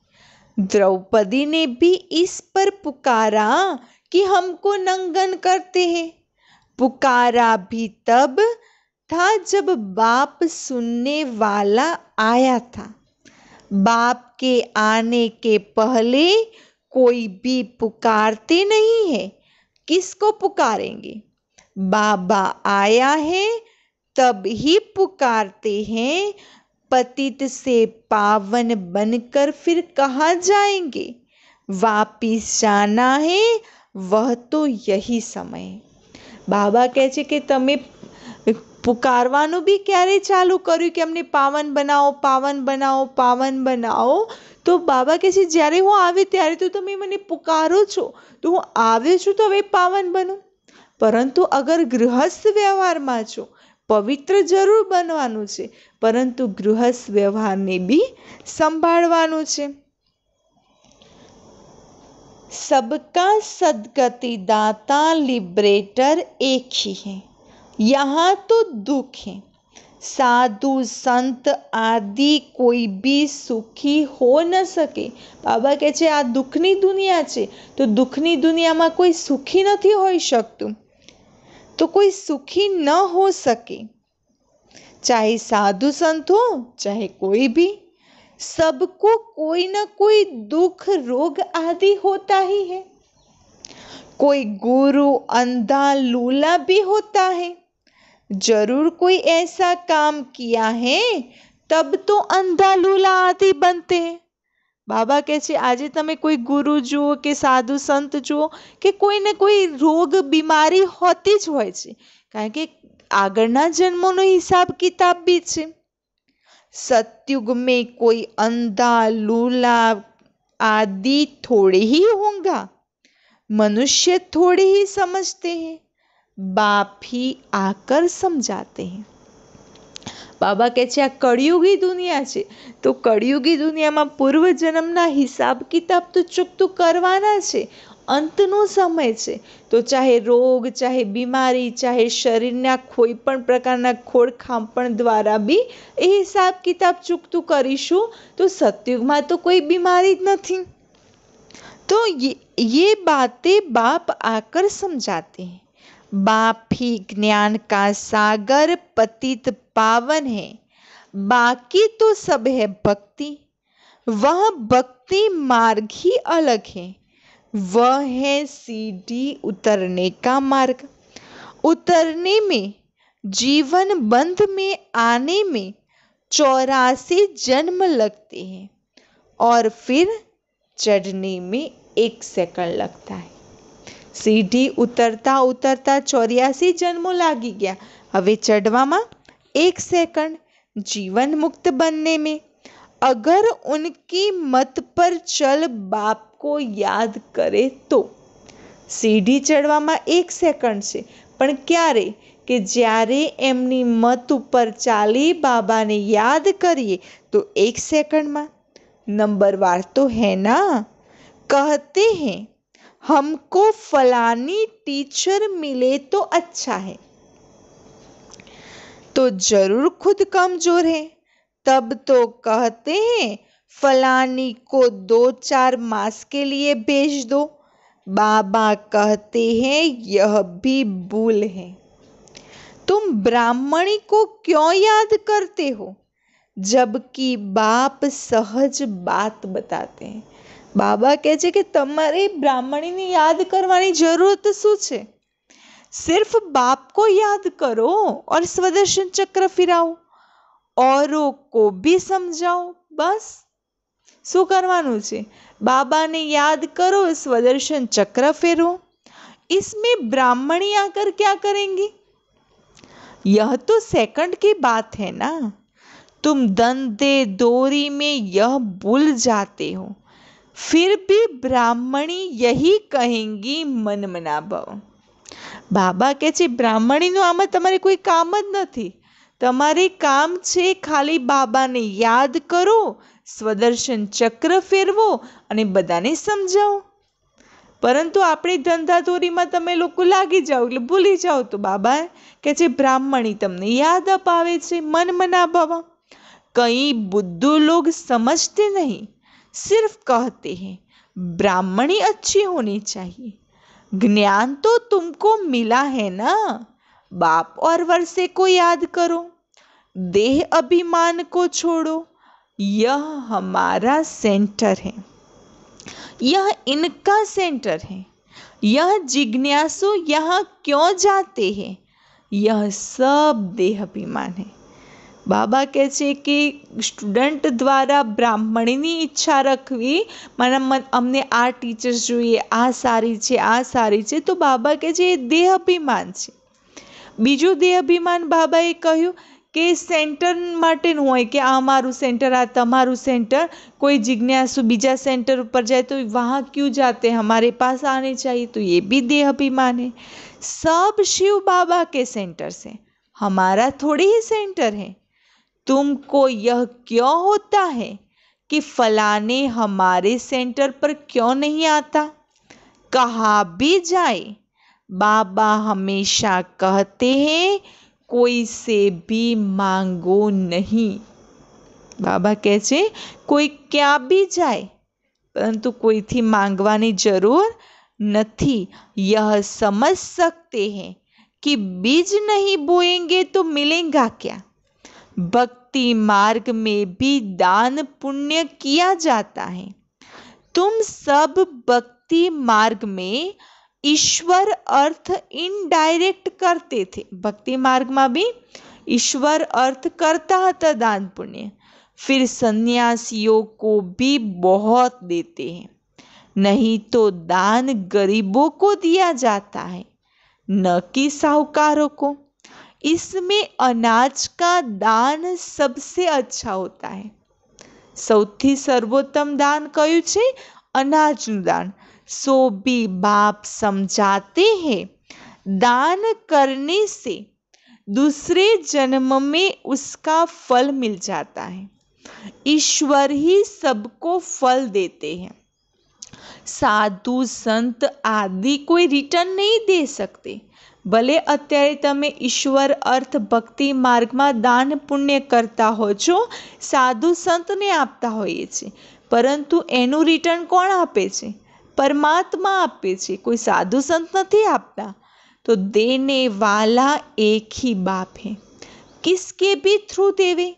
द्रौपदी ने भी इस पर पुकारा कि हमको नंगन करते हैं, पुकारा भी तब था जब बाप सुनने वाला आया था। बाप के आने के पहले कोई भी पुकारते नहीं है, किसको पुकारेंगे? बाबा आया है तब ही पुकारते हैं। पतित से पावन बनकर फिर कहाँ जाएंगे? वापिस जाना है, वह तो यही समय। બાબા કહે છે કે તમે પુકારવાનું બી ક્યારે ચાલુ કર્યું કે અમને પાવન બનાવો, પાવન બનાવો, પાવન બનાવો? તો બાબા કહે છે જ્યારે હું આવે ત્યારે તો તમે મને પુકારો છો, તો હું આવ્યો છું તો હવે પાવન બનું. પરંતુ અગર ગૃહસ્થ વ્યવહારમાં છો, પવિત્ર જરૂર બનવાનું છે, પરંતુ ગૃહસ્થ વ્યવહારને બી સંભાળવાનું છે. सबका सदगति दाता लिबरेटर एक ही है, यहाँ तो दुख है. साधु संत आदि कोई भी सुखी हो न सके. બાબા કહે છે આ દુઃખની દુનિયા છે, તો દુઃખની દુનિયામાં કોઈ સુખી નથી હોઈ શકતું, તો કોઈ સુખી ન હો સકે. ચાહે સાधु संत हो, चाहे कोई भी, सबको कोई न कोई दुख रोग आदि होता ही है. कोई गुरु अंधा लूला भी होता है. जरूर कोई ऐसा काम किया है तब तो अंधा लूला आदि बनते हैं. બાબા કહે છે આજે તમે કોઈ ગુરુ જુઓ કે સાધુ સંત જુઓ કે કોઈને કોઈ રોગ બીમારી હોતી જ હોય છે, કારણ કે આગળના જન્મોનો હિસાબ કિતાબ બી છે. सतयुग में कोई अंधा लूला आदि थोड़े ही होगा. मनुष्य थोड़े ही समझते हैं, बाप ही आकर समझाते हैं. બાબા કહે છે આ કળિયુગી દુનિયા છે, તો કળિયુગી દુનિયામાં પૂર્વ જન્મના હિસાબ કિતાબ તો ચૂકતું કરવાના છે. અંતનો સમય છે, તો ચાહે રોગ, ચાહે બીમારી, ચાહે શરીરના કોઈ પણ પ્રકારના ખોડખાંપણ દ્વારા બી એ હિસાબ કિતાબ ચૂકતું કરીશું. તો સતયુગમાં તો કોઈ બીમારી જ નથી. તો ये बातें बाप आकर समझाते हैं. बाप ही ज्ञान का सागर पतित पावन है, बाकी तो सब है भक्ति. वह भक्ति मार्ग ही अलग है, वह है सीढ़ी उतरने का मार्ग. उतरने में, जीवन बंध में आने में 84 जन्म लगते हैं और फिर चढ़ने में 1 सेकंड लगता है. सीढ़ी उतरता उतरता 84 जन्मों लागी गया, હવે ચડવામાં 1 सेकंड. जीवन मुक्त बनने में अगर उनकी मत पर चल बाप को याद करे तो सीढ़ी चढ़વામાં 1 સેકન્ડ છે, પણ ક્યારે? કે જ્યારે એમની મત ઉપર ચાલી બાબાને યાદ કરીએ તો 1 સેકન્ડમાં. નંબરવાર તો હે ના. कहते हैं हमको फलानी टीचर मिले तो अच्छा है, तो जरूर खुद कमजोर है, तब तो कहते हैं फलानी को 2-4 मास के लिए भेज दो. बाबा कहते हैं यह भी भूल है. तुम ब्राह्मणी को क्यों याद करते हो, जबकि बाप सहज बात बताते हैं. બાબા કહે છે કે તમારે બ્રાહ્મણીને યાદ કરવાની જરૂરત શું છે? सिर्फ बाप को याद करो और स्वदर्शन चक्र फिराओ, औरों को भी समझाओ. बस શું કરવાનું છે? બાબાને યાદ કરો, स्वदर्शन चक्र फेरो. इसमें ब्राह्मणी आकर क्या करेंगी? यह तो सेकंड की बात है ना. तुम धंधे दोरी में यह भूल जाते हो, फिर भी ब्राह्मणी यही कहेंगी मन मना भव. બાબા કહે છે બ્રાહ્મણીનું આમાં તમારે કોઈ કામ જ નથી. તમારે કામ છે ખાલી બાબાને યાદ કરો, સ્વદર્શન ચક્ર ફેરવો અને બધાને સમજાવો. પરંતુ આપણી ધંધાધોરીમાં તમે લોકો લાગી જાઓ એટલે ભૂલી જાઓ. તો બાબા કહે છે બ્રાહ્મણી તમને યાદ અપાવે છે મન મના ભવ. कई बुद्धू लोग समझते नहीं, सिर्फ कहते हैं ब्राह्मणी अच्छी होनी चाहिए. ज्ञान तो तुमको मिला है ना। बाप और वर्षे को याद करो, देह अभिमान को छोड़ो। यह हमारा सेंटर है, यह इनका सेंटर है। यह जिज्ञासु यहाँ क्यों जाते हैं? यह सब देह अभिमान है। બાબા કહે છે કે સ્ટુડન્ટ દ્વારા બ્રાહ્મણીની ઈચ્છા રખવી, અમને આ ટીચર્સ જોઈએ, આ સારી છે, તો બાબા કહે છે એ દેહ અભિમાન છે. બીજું દેહ અભિમાન બાબાએ કહ્યું કે સેન્ટર માટેનું હોય કે આ મારું સેન્ટર, આ તમારું સેન્ટર. કોઈ जिज्ञासु બીજા सेंटर ऊपर जाए तो वहाँ क्यों जाते, हमारे पास आने चाहिए, तो ये भी देह अभिमान है. सब शिव बाबा के सेंटर से, हमारा थोड़ी ही सेंटर है. तुमको यह क्यों होता है कि फलाने हमारे सेंटर पर क्यों नहीं आता? कहा भी जाए, बाबा हमेशा कहते हैं कोई से भी मांगो नहीं. બાબા કહે છે કોઈ ક્યાં બી જાય, પરંતુ કોઈથી માંગવાની જરૂર નથી. यह समझ सकते हैं कि बीज नहीं बोएंगे तो मिलेगा क्या. भक्ति मार्ग में भी दान पुण्य किया जाता है. तुम सब भक्ति मार्ग में ईश्वर अर्थ इनडायरेक्ट करते थे. भक्ति मार्ग में भी ईश्वर अर्थ करता था दान पुण्य. फिर सन्यासियों को भी बहुत देते हैं, नहीं तो दान गरीबों को दिया जाता है, न कि साहूकारों को. इसमें अनाज का दान सबसे अच्छा होता है. સૌથી સર્વોત્તમ દાન કયું છે? અનાજનું દાન. सो भी बाप समझाते हैं दान करने से दूसरे जन्म में उसका फल मिल जाता है. ईश्वर ही सबको फल देते हैं. साधु संत आदि कोई रिटर्न नहीं दे सकते. ભલે અત્યારે તમે ઈશ્વર અર્થ ભક્તિ માર્ગમાં દાન પુણ્ય કરતા હો છો, સાધુ સંતને આપતા હોઈએ છીએ, પરંતુ એનું રિટર્ન કોણ આપે છે? પરમાત્મા આપે છે, કોઈ સાધુ સંત નથી આપતા. તો દેને વાલા એક ही बाप है, किसके भी थ्रू देवे.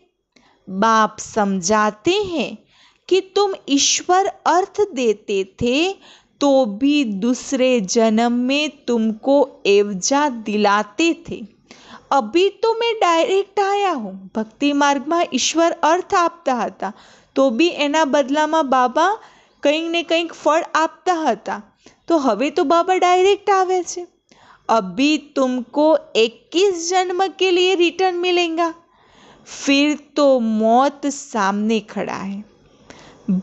बाप समझाते हैं कि तुम ईश्वर अर्थ देते थे तो भी दूसरे जन्म में तुमको एवजा दिलाते थे. अभी तो मैं डायरेक्ट आया हूँ. भक्ति मार्ग में ईश्वर अर्थ आपता હતા, તો બી એના બદલામાં બાબા કંઈક ને કંઈક ફળ આપતા હતા. તો હવે તો બાબા ડાયરેક્ટ આવે છે. अभी तुमको 21 जन्म के लिए रिटर्न मिलेगा. फिर तो मौत सामने खड़ा है.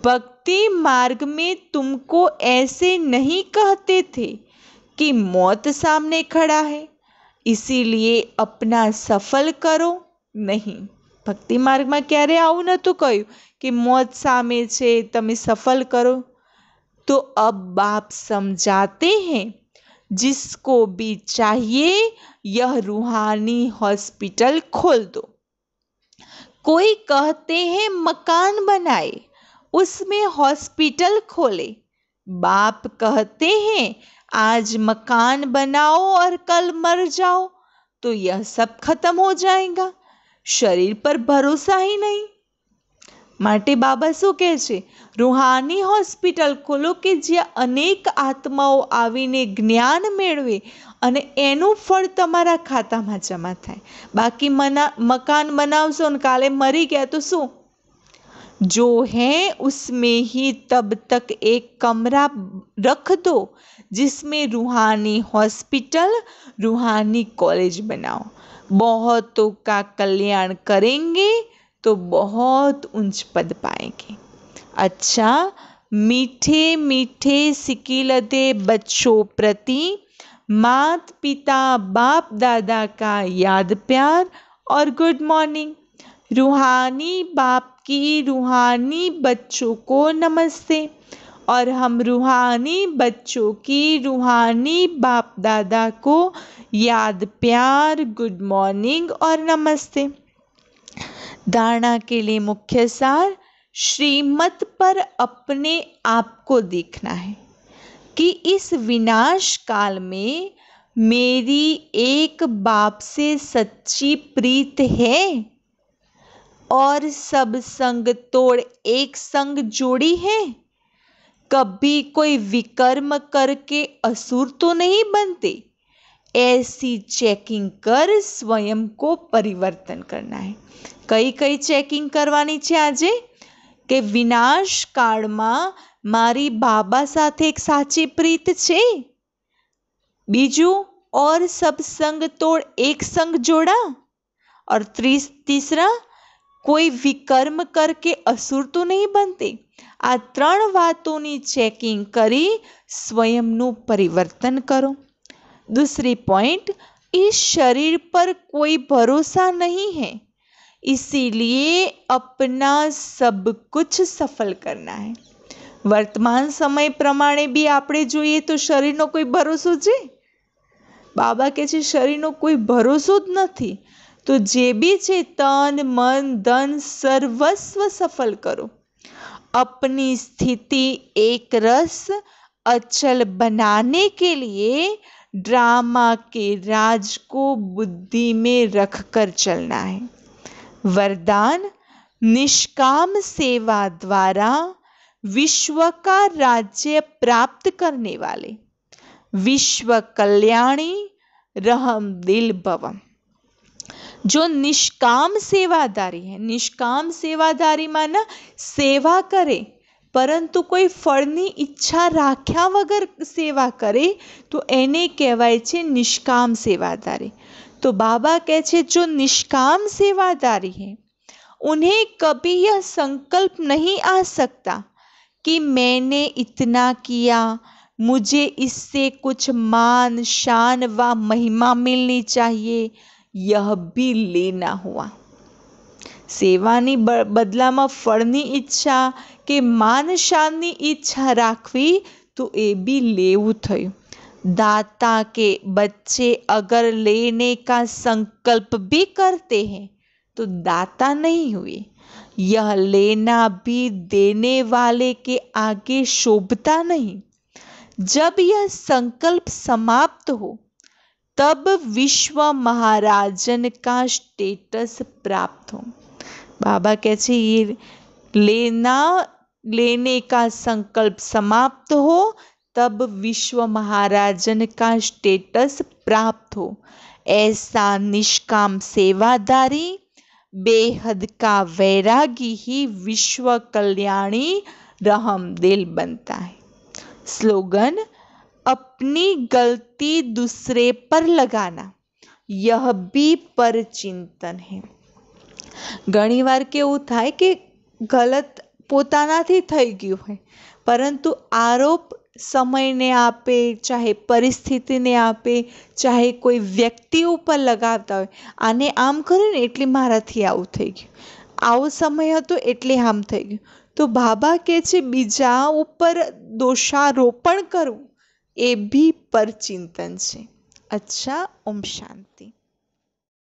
भक्ति मार्ग में तुमको ऐसे नहीं कहते थे कि मौत सामने खड़ा है, इसीलिए अपना सफल करो नहीं. भक्ति मार्ग में क्यारे आવું નતું કહ્યું कि मौत सामे छे, તમે सफल करो. तो अब बाप समझाते हैं जिसको भी चाहिए यह रूहानी हॉस्पिटल खोल दो. कोई कहते हैं मकान बनाए, उसमें हॉस्पिटल खोले. बाप कहते हैं आज मकान बनाओ और कल मर जाओ तो यह सब खत्म हो जाएगा. शरीर पर भरोसा ही नहीं. માટે બાબા શું કહે છે? રૂહાની હોસ્પિટલ ખોલો કે જ્યાં અનેક આત્માઓ આવીને જ્ઞાન મેળવે અને એનું ફળ તમારા ખાતામાં જમા થાય. બાકી મકાન બનાવશો ને કાલે મરી ગયા તો શું? जो है उसमें ही तब तक एक कमरा रख दो जिसमें रूहानी हॉस्पिटल, रूहानी कॉलेज बनाओ. बहुतों का कल्याण करेंगे तो बहुत ऊंच पद पाएंगे. अच्छा, मीठे मीठे सिकिलते बच्चों प्रति मात पिता बाप दादा का याद प्यार और गुड मॉर्निंग. रूहानी बाप की रूहानी बच्चों को नमस्ते और हम रूहानी बच्चों की रूहानी बाप दादा को याद प्यार गुड मॉर्निंग और नमस्ते. धारणा के लिए मुख्य सार, श्रीमत पर अपने आप को देखना है कि इस विनाश काल में मेरी एक बाप से सच्ची प्रीत है और सब संग तोड़ एक संग जोड़ी है। कभी कोई विकर्म करके असुर तो नहीं बनते। ऐसी चेकिंग कर स्वयं को परिवर्तन करना है। कई कई चेकिंग करवानी છે આજે કે વિનાશ કાળમાં મારી બાબા સાથે એક સાચી પ્રીત છે। બીજું और सब संग तोड़ एक संग जोड़ा। और तीसरा कोई विकर्म करके असुर तो नहीं बनते। आ त्रण वातोनी चेकिंग करी स्वयंनु परिवर्तन करो। दूसरी पॉइंट, इस शरीर पर कोई भरोसा नहीं है, इसीलिए अपना सब कुछ सफल करना है। वर्तमान समय प्रमाणे भी आपणे જોઈએ તો શરીરનો કોઈ ભરોસો છે? બાબા કહે છે શરીરનો કોઈ ભરોસો જ નથી। તો જે બી છે તન મન ધન સર્વસ્વ સફल करो। अपनी स्थिति एक रस अचल बनाने के लिए ड्रामा के राज को बुद्धि में रखकर चलना है। वरदान, निष्काम सेवा द्वारा विश्व का राज्य प्राप्त करने वाले विश्व कल्याणी रहम दिल भवम। जो निष्काम सेवादारी है, निष्काम सेवादारी माना सेवा करे परंतु कोई फळनी ઈચ્છા રાખ્યા વગર સેવા કરે તો એને કહેવાય છે નિષ્કામ સેવાદારી। तो बाबा कहे छे जो निष्काम सेवादारी है उन्हें कभी यह संकल्प नहीं आ सकता कि मैंने इतना किया, मुझे इससे कुछ मान शान व महिमा मिलनी चाहिए, यह भी लेना हुआ। सेवानी बदलाમાં ફળની ઈચ્છા કે માન શાનની ઈચ્છા રાખવી તો એ બી લેવું થયું। दाता के बच्चे अगर लेने का संकल्प भी करते हैं तो दाता नहीं हुए। यह लेना भी देने वाले के आगे शोभता नहीं। जब यह संकल्प समाप्त हो तब विश्व महाराजन का स्टेटस प्राप्त हो। बाबा कहते ये लेने का संकल्प समाप्त हो तब विश्व महाराजन का स्टेटस प्राप्त हो। ऐसा निष्काम सेवादारी बेहद का वैरागी ही विश्व कल्याणी रहम दिल बनता है। स्लोगन, अपनी गलती दूसरे पर लगाना यह भी परचिंतन है। घणीवार केवुं थाय के गलत पोतानाथी थई गयुं होय परंतु आरोप समयने आपे, चाहे परिस्थितिने आपे, चाहे कोई व्यक्ति उपर लगावता होय, आने आम कर्युं ने एटले माराथी आवुं थई गयुं, आवो समय हतो एटले आम थई गयुं। तो बाबा कहे छे बीजा उपर दोषारोपण करवुं ए भी परचिंतन छे। अच्छा, ओम शांति।